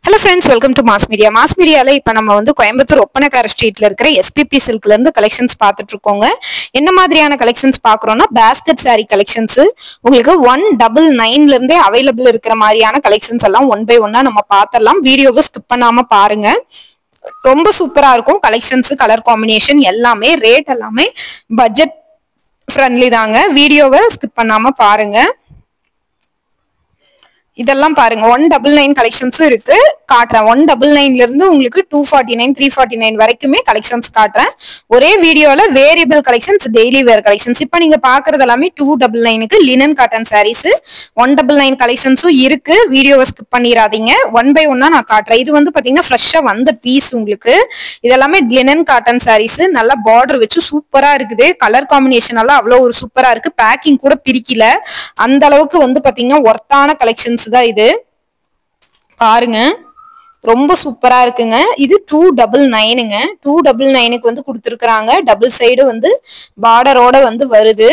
Hello friends, welcome to Mass Media. Mass Media ல இப்ப நம்ம வந்து கோயம்புத்தூர் ஒப்பனக்கார ஸ்ட்ரீட்ல இருக்கிற SPP சில்க்ல இருந்து கலெக்ஷன்ஸ் பார்த்துட்டு இருக்கோங்க. என்ன மாதிரியான கலெக்ஷன்ஸ் பார்க்கறோம்னா பேஸ்கெட் saree கலெக்ஷன்ஸ் உங்களுக்கு 199 ல இருந்தே அவைலபிள் இருக்கிற மாதிரியான கலெக்ஷன்ஸ் எல்லாம் ஒன் பை ஒன்னா நம்ம பார்த்தறலாம். வீடியோவை ஸ்கிப் பண்ணாம பாருங்க. ரொம்ப சூப்பரா இருக்கும். கலெக்ஷன்ஸ், கலர் காம்பினேஷன் எல்லாமே, ரேட் எல்லாமே பட்ஜெட் ஃப்ரெண்ட்லி தாங்க. வீடியோவை ஸ்கிப் பண்ணாம பாருங்க. இதெல்லாம் பாருங்க 199 கலெக்ஷன்ஸும் இருக்கு காட்டுறேன். 199 ல இருந்து உங்களுக்கு 249 349 வரைக்குமே கலெக்ஷன்ஸ் காட்டுறேன். ஒரே வீடியோல வேரியபிள் கலெக்ஷன்ஸ், டெய்லி வேர் கலெக்ஷன்ஸ். இப்போ நீங்க பாக்குறது எல்லாமே 299க்கு லினன் காட்டன் சாரீஸ். 199 கலெக்ஷன்ஸும் இருக்கு. வீடியோவை ஸ்கிப் பண்ணிடாதீங்க. ஒன் பை ஒன்னா நான் காட்டுறேன். இது வந்து பாத்தீங்கன்னா ஃப்ரெஷ்ஷா வந்த பீஸ் உங்களுக்கு. இதெல்லாமே லினன் காட்டன் சாரீஸ். நல்லா பார்டர் வச்சு சூப்பரா இருக்குது. கலர் காம்பினேஷன் எல்லாம் அவ்வளவு ஒரு சூப்பரா இருக்கு. பேக்கிங் கூட பிரிக்கல. அந்த அளவுக்கு வந்து பாத்தீங்கன்னா ஒர்த்தான கலெக்ஷன்ஸ் தான் இது. பாருங்க, ரொம்ப சூப்பரா இருக்குங்க. இது 299ங்க. 299க்கு வந்து கொடுத்துருக்காங்க. டபுள் சைடு வந்து பார்டரோட வந்து வருது.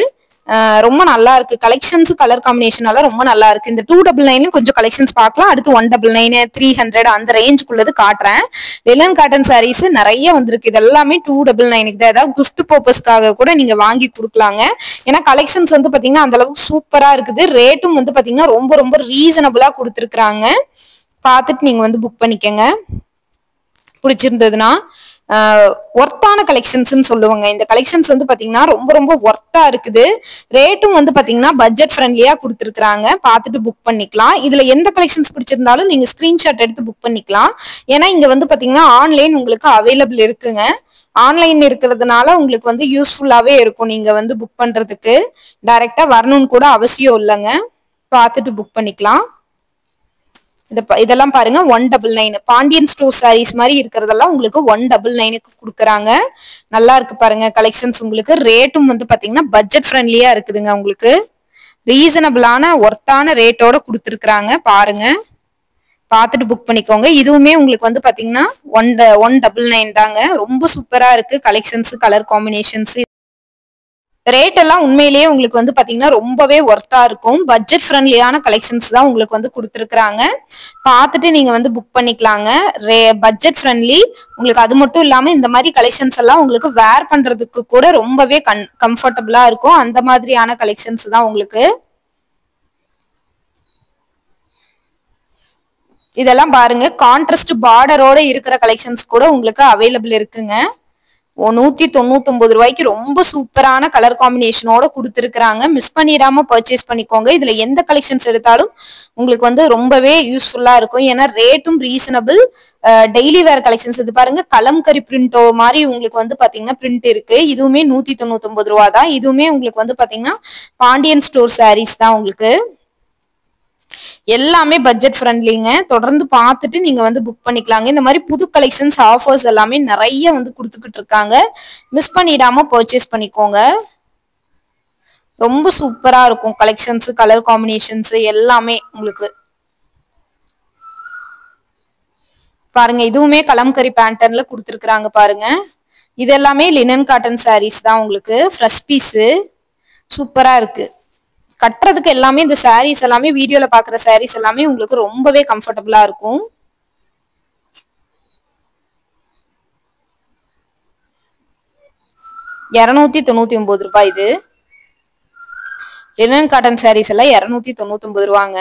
ரொம்ப நல்லா இருக்கு. கலெக்ஷன்ஸ், கலர் காம்பினேஷன் எல்லாம் ரொம்ப நல்லா இருக்கு. இந்த 299 கொஞ்சம் கலெக்ஷன்ஸ் பார்க்கலாம். அடுத்து 199 300 அந்த ரேஞ்சுக்குள்ளது காட்டுறேன். லினன் காட்டன் சாரீஸ் நிறைய வந்திருக்கு. இது எல்லாமே 299க்கு தான். ஏதாவது கிஃப்ட் பர்பஸ்க்காக கூட நீங்க வாங்கி கொடுக்கலாங்க. ஏன்னா கலெக்ஷன்ஸ் வந்து பாத்தீங்கன்னா அந்த அளவுக்கு சூப்பரா இருக்குது. ரேட்டும் வந்து பாத்தீங்கன்னா ரொம்ப ரொம்ப ரீசனபிளா கொடுத்துருக்காங்க. பார்த்துட்டு நீங்க வந்து புக் பண்ணிக்கங்க பிடிச்சிருந்ததுன்னா. ஒர்த்தான கலெக்ஷன்ஸ்ன்னு சொல்லுவாங்க. இந்த கலெக்ஷன்ஸ் வந்து பாத்தீங்கன்னா ரொம்ப ரொம்ப ஒர்த்தா இருக்குது. ரேட்டும் வந்து பாத்தீங்கன்னா பட்ஜெட் ஃப்ரெண்ட்லியா கொடுத்துருக்காங்க. பார்த்துட்டு புக் பண்ணிக்கலாம். இதுல எந்த கலெக்ஷன்ஸ் பிடிச்சிருந்தாலும் நீங்க ஸ்கிரீன்ஷாட் எடுத்து புக் பண்ணிக்கலாம். ஏன்னா இங்க வந்து பாத்தீங்கன்னா ஆன்லைன் உங்களுக்கு அவைலபிள் இருக்குங்க. ஆன்லைன் இருக்கிறதுனால உங்களுக்கு வந்து யூஸ்ஃபுல்லாவே இருக்கும். நீங்க வந்து புக் பண்றதுக்கு டைரக்டா வரணும்னு கூட அவசியம் இல்லைங்க. பார்த்துட்டு புக் பண்ணிக்கலாம். இதெல்லாம் பாருங்க 199. பாண்டியன் ஸ்டோர் சாரீஸ் மாதிரி இருக்கிறதெல்லாம் உங்களுக்கு 199க்கு கொடுக்குறாங்க. நல்லா இருக்கு பாருங்க கலெக்ஷன்ஸ். உங்களுக்கு ரேட்டும் வந்து பாத்தீங்கன்னா பட்ஜெட் ஃப்ரெண்ட்லியா இருக்குதுங்க. உங்களுக்கு ரீசனபிளான ஒர்த்தான ரேட்டோட கொடுத்துருக்காங்க. பாருங்க, பார்த்துட்டு புக் பண்ணிக்கோங்க. இதுவுமே உங்களுக்கு வந்து பாத்தீங்கன்னா 199 தாங்க. ரொம்ப சூப்பரா இருக்கு கலெக்ஷன்ஸ், கலர் காம்பினேஷன்ஸ். ரேட் எல்லாம் உண்மையிலேயே உங்களுக்கு வந்து பாத்தீங்கன்னா ரொம்பவே ஒர்த்தா இருக்கும். பட்ஜெட் ஃப்ரெண்ட்லியான கலெக்ஷன்ஸ் தான் உங்களுக்கு வந்து கொடுத்துருக்காங்க. பார்த்துட்டு நீங்க வந்து புக் பண்ணிக்கலாங்க. பட்ஜெட் ஃப்ரெண்ட்லி உங்களுக்கு. அது மட்டும் இல்லாம இந்த மாதிரி கலெக்ஷன்ஸ் எல்லாம் உங்களுக்கு வேர் பண்றதுக்கு கூட ரொம்பவே கம்ஃபர்டபுளா இருக்கும். அந்த மாதிரியான கலெக்ஷன்ஸ் தான் உங்களுக்கு. இதெல்லாம் பாருங்க, கான்ட்ராஸ்ட் பார்டரோட இருக்கிற கலெக்ஷன்ஸ் கூட உங்களுக்கு அவைலபிள் இருக்குங்க. 199 ரூபாய்க்கு ரொம்ப சூப்பரான கலர் காம்பினேஷனோட கொடுத்துருக்காங்க. மிஸ் பண்ணிடாம பர்ச்சேஸ் பண்ணிக்கோங்க. இதுல எந்த கலெக்ஷன்ஸ் எடுத்தாலும் உங்களுக்கு வந்து ரொம்பவே யூஸ்ஃபுல்லா இருக்கும். ஏன்னா ரேட்டும் ரீசனபிள். டெய்லி வேர் கலெக்ஷன்ஸ். இது பாருங்க, கலம்கரி பிரிண்டோ மாதிரி உங்களுக்கு வந்து பாத்தீங்கன்னா பிரிண்ட் இருக்கு. இதுவுமே 199 ரூபா தான். இதுவுமே உங்களுக்கு வந்து பாத்தீங்கன்னா பாண்டியன் ஸ்டோர் சாரீஸ் தான் உங்களுக்கு. எல்லாமே பட்ஜெட் ஃப்ரெண்ட்லிங்க. தொடர்ந்து பார்த்துட்டு நீங்க வந்து புக் பண்ணிக்கலாங்க. இந்த மாதிரி புது கலெக்ஷன்ஸ், ஆஃபர்ஸ் எல்லாமே நிறைய வந்து கொடுத்துக்கிட்டு இருக்காங்க. மிஸ் பண்ணிடாம பர்ச்சேஸ் பண்ணிக்கோங்க. ரொம்ப சூப்பரா இருக்கும் கலெக்ஷன்ஸ், கலர் காம்பினேஷன்ஸ் எல்லாமே உங்களுக்கு. பாருங்க, இதுவுமே கலம்கரி பேட்டர்ன்ல கொடுத்துருக்காங்க பாருங்க. இது எல்லாமே லினன் காட்டன் சாரீஸ் தான் உங்களுக்கு. ஃப்ரெஷ் பீஸ் சூப்பரா இருக்கு. கட்டுறதுக்கு எல்லாமே இந்த சாரீஸ் எல்லாமே, வீடியோல பாக்குற சாரீஸ் எல்லாமே உங்களுக்கு ரொம்பவே கம்ஃபர்டபுளா இருக்கும். ₹299 இது. லினன் காட்டன் சாரீஸ் எல்லாம் ₹299 ரூபாங்க.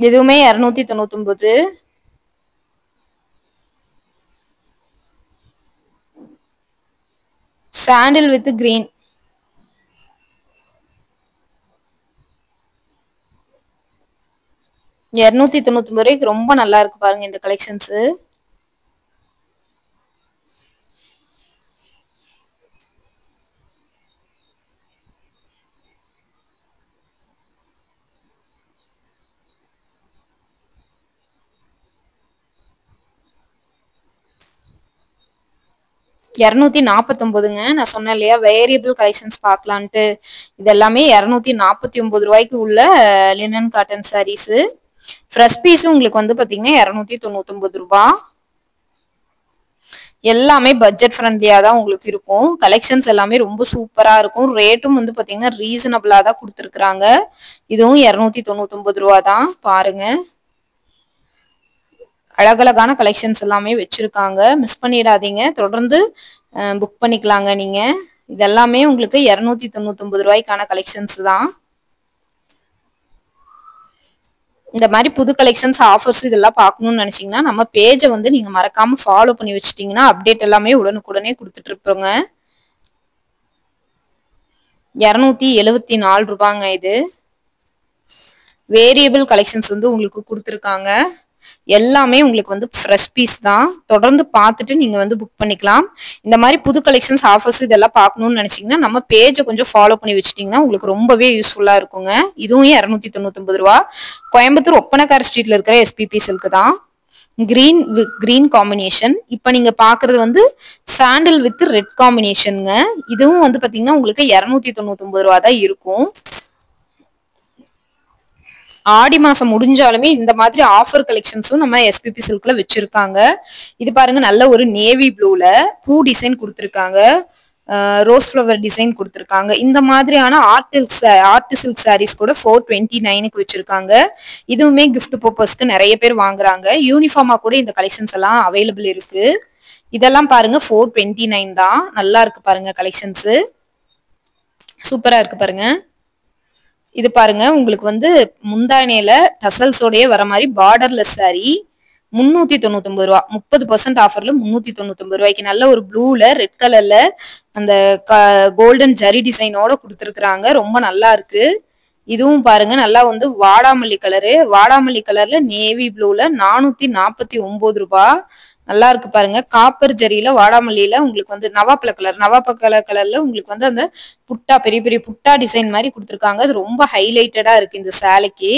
இதுவுமே 299. சாண்டில் வித் கிரீன். ₹299 ரொம்ப நல்லா இருக்கு பாருங்க இந்த கலெக்ஷன்ஸ். ₹249ங்க. நான் சொன்னேன் இல்லையா வேரியபிள் கலெக்ஷன்ஸ் பார்க்கலான்ட்டு. இது எல்லாமே ₹249 ரூபாய்க்கு உள்ள லினன் காட்டன் சாரீஸ். ஃப்ரெஷ் பீஸும் உங்களுக்கு வந்து பாத்தீங்கன்னா ₹299 ரூபாய். எல்லாமே பட்ஜெட் ஃப்ரெண்ட்லியா தான் உங்களுக்கு இருக்கும். கலெக்ஷன்ஸ் எல்லாமே ரொம்ப சூப்பரா இருக்கும். ரேட்டும் வந்து பாத்தீங்கன்னா ரீசனபிளா தான் கொடுத்துருக்காங்க. இதுவும் 299 ரூபா தான். பாருங்க, அழகழகான கலெக்ஷன்ஸ் எல்லாமே வச்சிருக்காங்க. மிஸ் பண்ணிடாதீங்க. தொடர்ந்து புக் பண்ணிக்கலாங்க நீங்க. இதெல்லாமே உங்களுக்கு 299 ரூபாய்க்கான கலெக்ஷன்ஸ் தான். இந்த மாதிரி புது கலெக்ஷன்ஸ் ஆஃபர்ஸ் இதெல்லாம் பார்க்கணும்னு நினைச்சீங்கன்னா நம்ம பேஜை வந்து நீங்க மறக்காம ஃபாலோ பண்ணி வச்சிட்டீங்கன்னா அப்டேட் எல்லாமே உடனுக்குடனே கொடுத்துட்டு இருப்போங்க. 274 ரூபாங்க இது. வேரியபிள் கலெக்ஷன்ஸ் வந்து உங்களுக்கு கொடுத்துருக்காங்க. எல்லாமே உங்களுக்கு வந்து ஃப்ரெஷ் பீஸ் தான். தொடர்ந்து பார்த்துட்டு நீங்க வந்து புக் பண்ணிக்கலாம். இந்த மாதிரி புது கலெக்ஷன்ஸ் ஆஃபர்ஸ் இதெல்லாம் பார்க்கணும்னு நினைச்சீங்கன்னா நம்ம பேஜை கொஞ்சம் ஃபாலோ பண்ணி வச்சிட்டீங்கன்னா உங்களுக்கு ரொம்பவே யூஸ்ஃபுல்லா இருக்குங்க. இதுவும் 299 ரூபா. கோயம்புத்தூர் ஒப்பனக்கார ஸ்ட்ரீட்ல இருக்கிற எஸ்பிபி சில்க் தான். Green combination. இப்ப நீங்க பாக்குறது வந்து சாண்டில் வித் ரெட் காம்பினேஷனுங்க. இதுவும் வந்து பாத்தீங்கன்னா உங்களுக்கு 299 ரூபா தான் இருக்கும். ஆடி மாசம் முடிஞ்சாலுமே இந்த மாதிரி ஆஃபர் கலெக்ஷன்ஸும் நம்ம எஸ்பிபி சில்க்ல வச்சிருக்காங்க. இது பாருங்க, நல்ல ஒரு நேவி ப்ளூல பூ டிசைன் கொடுத்துருக்காங்க. ரோஸ் ஃப்ளவர் டிசைன் கொடுத்துருக்காங்க. இந்த மாதிரியான ஆர்ட் சில்க் சாரீஸ் கூட 429க்கு வச்சிருக்காங்க. இதுவுமே கிஃப்ட் பர்பஸ்க்கு நிறைய பேர் வாங்குறாங்க. யூனிஃபார்மா கூட இந்த கலெக்ஷன்ஸ் எல்லாம் அவைலபிள் இருக்கு. இதெல்லாம் பாருங்க 429 தான். நல்லா இருக்கு பாருங்க, கலெக்ஷன்ஸ் சூப்பரா இருக்கு பாருங்க. இது பாருங்க, உங்களுக்கு வந்து முந்தானையில டசல்ஸோடய வர மாதிரி பார்டர்லெஸ் சாரி 399 ரூபா. 30% ஆஃபர்ல 399 ரூபாய்க்கு நல்ல ஒரு ப்ளூல ரெட் கலர்ல அந்த கோல்டன் ஜரி டிசைனோட கொடுத்துருக்காங்க. ரொம்ப நல்லா இருக்கு. இதுவும் பாருங்க, நல்லா வந்து வாடாமல்லி கலர்ல நேவி ப்ளூல 449 ரூபா. நல்லா இருக்கு பாருங்க. காப்பர் ஜரியில வாடாமல்லியில உங்களுக்கு வந்து நவாப்பழ கலர்ல உங்களுக்கு வந்து அந்த புட்டா, பெரிய பெரிய புட்டா டிசைன் மாதிரி கொடுத்துருக்காங்க. அது ரொம்ப ஹைலைட்டடா இருக்கு இந்த சேலைக்கு.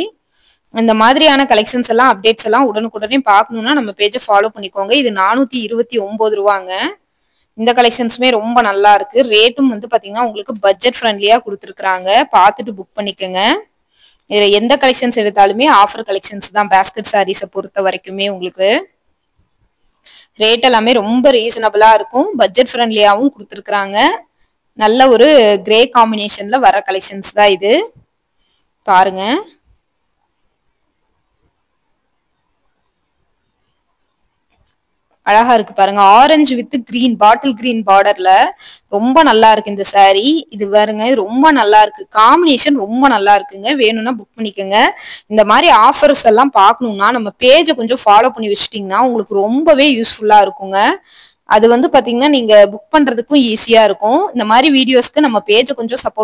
இந்த மாதிரியான கலெக்ஷன்ஸ் எல்லாம் அப்டேட்ஸ் எல்லாம் உடனுக்குடனே பார்க்கணும்னா நம்ம பேஜை ஃபாலோ பண்ணிக்கோங்க. இது 429 ரூபாங்க. இந்த கலெக்ஷன்ஸுமே ரொம்ப நல்லா இருக்கு. ரேட்டும் வந்து பாத்தீங்கன்னா உங்களுக்கு பட்ஜெட் ஃப்ரெண்ட்லியா கொடுத்துருக்காங்க. பார்த்துட்டு புக் பண்ணிக்கோங்க. இதுல எந்த கலெக்ஷன்ஸ் எடுத்தாலுமே ஆஃபர் கலெக்ஷன்ஸ் தான். பேஸ்கெட் சாரீஸை பொறுத்த வரைக்குமே உங்களுக்கு ரேட் எல்லாமே ரொம்ப ரீசனபிளா இருக்கும். பட்ஜெட் ஃப்ரெண்ட்லியாவும் கொடுத்துருக்காங்க. நல்ல ஒரு கிரே காம்பினேஷன்ல வர கலெக்ஷன்ஸ் தான் இது. பாருங்க, அழகா இருக்கு பாருங்க. Orange with green, bottle green பார்டர்ல ரொம்ப நல்லா இருக்கு இந்த சாரி. இது பாருங்க, ரொம்ப நல்லா இருக்கு. காம்பினேஷன் ரொம்ப நல்லா இருக்குங்க. வேணும்னா புக் பண்ணிக்கோங்க. இந்த மாதிரி ஆஃபர்ஸ் எல்லாம் பார்க்கணும்னா நம்ம பேஜை கொஞ்சம் ஃபாலோ பண்ணி வச்சிட்டீங்கன்னா உங்களுக்கு ரொம்பவே யூஸ்ஃபுல்லா இருக்குங்க. அது வந்து பாத்தீங்கன்னா நீங்க புக் பண்றதுக்கும் ஈஸியா இருக்கும். இந்த மாதிரி வீடியோஸ்க்கு நம்ம பேஜை கொஞ்சம் சப்போர்ட்